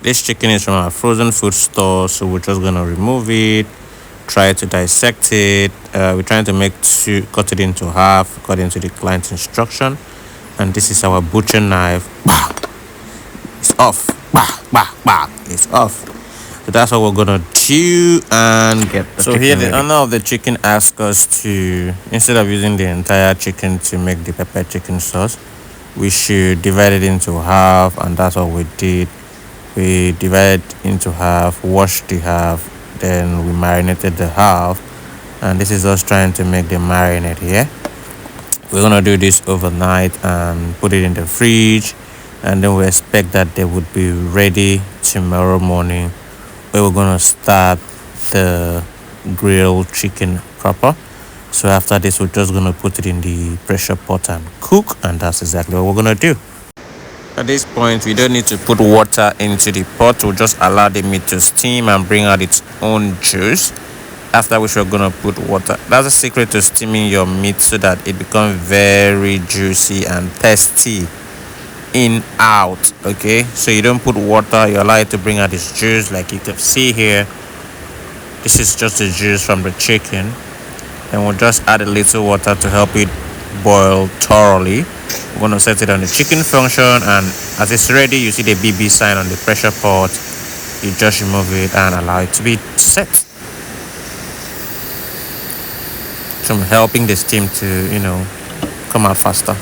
This chicken is from our frozen food store, so we're just gonna remove it, try to dissect it. We're trying to cut it into half according to the client's instruction. And this is our butcher knife. It's off. It's off. So that's what we're gonna do and get the chicken. So here the owner of the chicken asked us to, instead of using the entire chicken to make the pepper chicken sauce, we should divide it into half, and that's what we did. We divided into half, washed the half, then we marinated the half, and this is us trying to make the marinade here. We're gonna do this overnight and put it in the fridge, and then we expect that they would be ready tomorrow morning, where we're gonna start the grilled chicken proper. So after this, we're just gonna put it in the pressure pot and cook, and that's exactly what we're gonna do. At this point, we don't need to put water into the pot. We'll just allow the meat to steam and bring out its own juice, after which we're gonna put water. That's the secret to steaming your meat, so that it becomes very juicy and tasty in out. Okay, so you don't put water, you allow it to bring out its juice. Like you can see here, this is just the juice from the chicken, and we'll just add a little water to help it boil thoroughly. We're gonna set it on the chicken function, and as it's ready, you see the BB sign on the pressure pot. You just remove it and allow it to be set. So I'm helping the steam to come out faster.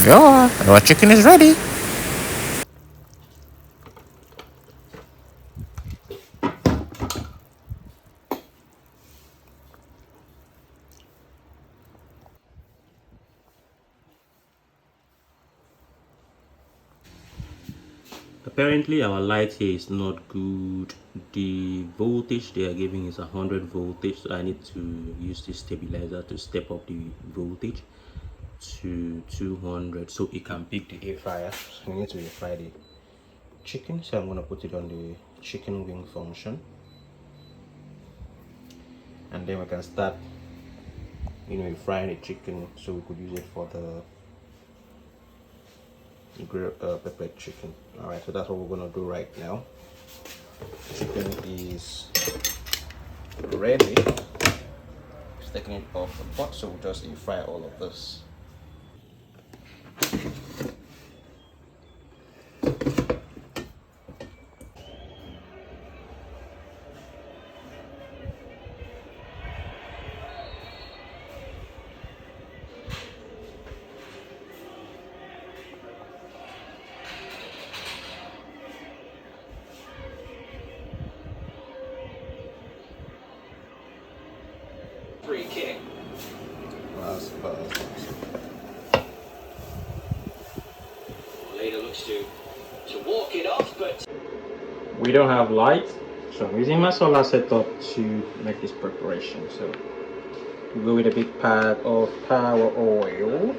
Yeah, our chicken is ready. Apparently our light here is not good. The voltage they are giving is 100 voltage, so I need to use this stabilizer to step up the voltage to 200 so it can pick the air fryer. So we need to air fry the chicken, so I'm going to put it on the chicken wing function, and then we can start frying the chicken, so we could use it for the grilled pepper chicken. All right, so that's what we're gonna do right now. Chicken is ready. Just taking it off the pot, so we'll just fry all of this. Free kick. Last pass. Leader looks to walk it off, but we don't have light, so I'm using my solar setup to make this preparation. So we go with a big pack of power oil.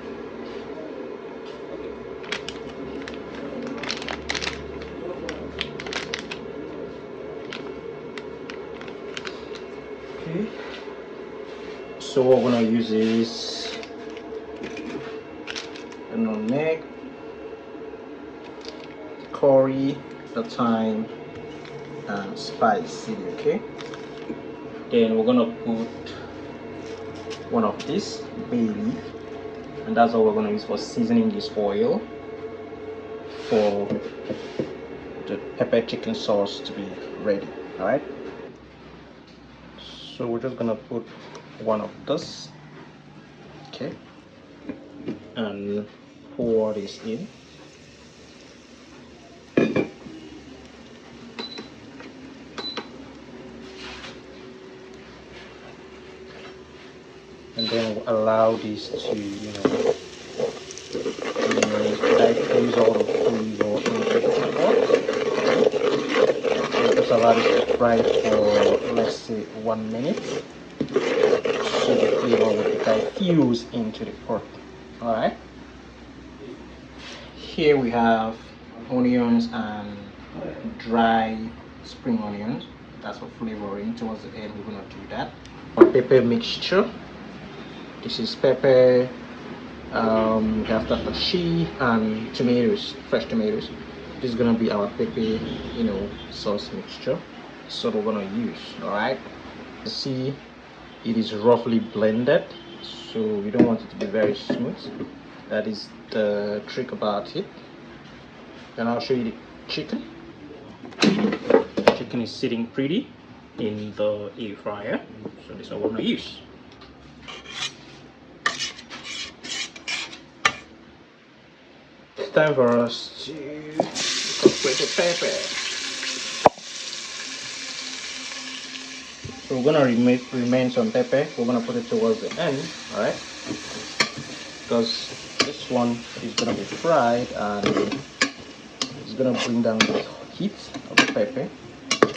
Okay. So what we're gonna use is a nutmeg, curry, the thyme, and spice. Okay. Then we're gonna put one of this bay leaf, and that's all we're gonna use for seasoning this oil for the pepper chicken sauce to be ready. All right. So we're just gonna put one of this, okay, and pour this in. And then we'll allow this to diffuse all the flavor into the pot. So just allow this to fry for, let's say, 1 minute, so the flavor will diffuse into the pot. All right. Here we have onions and dry spring onions. That's for flavoring. Towards the end, we're gonna do that. Our pepper mixture. This is pepper, We have tatashi and tomatoes, fresh tomatoes. This is gonna be our pepper, sauce mixture. So we're gonna use. All right. See, it is roughly blended, so we don't want it to be very smooth. That is the trick about it. Then I'll show you the chicken. Chicken is sitting pretty in the air fryer, so this is what we're gonna use. It's time for us to incorporate the pepper. So we're gonna remain some pepper. We're gonna put it towards the end, all right? Because this one is gonna be fried and it's gonna bring down the heat of the pepper.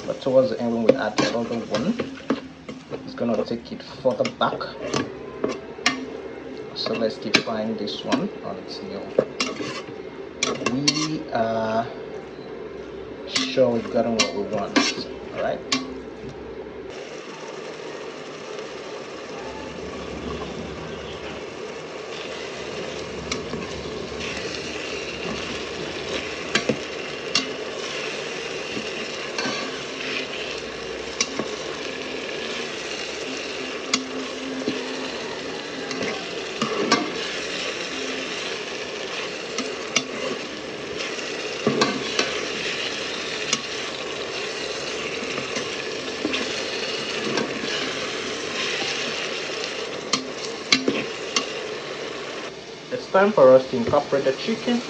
But towards the end, when we add the other one, it's gonna take it further back. So let's keep frying this one until we are sure we've gotten what we want. All right. It's time for us to incorporate the chicken.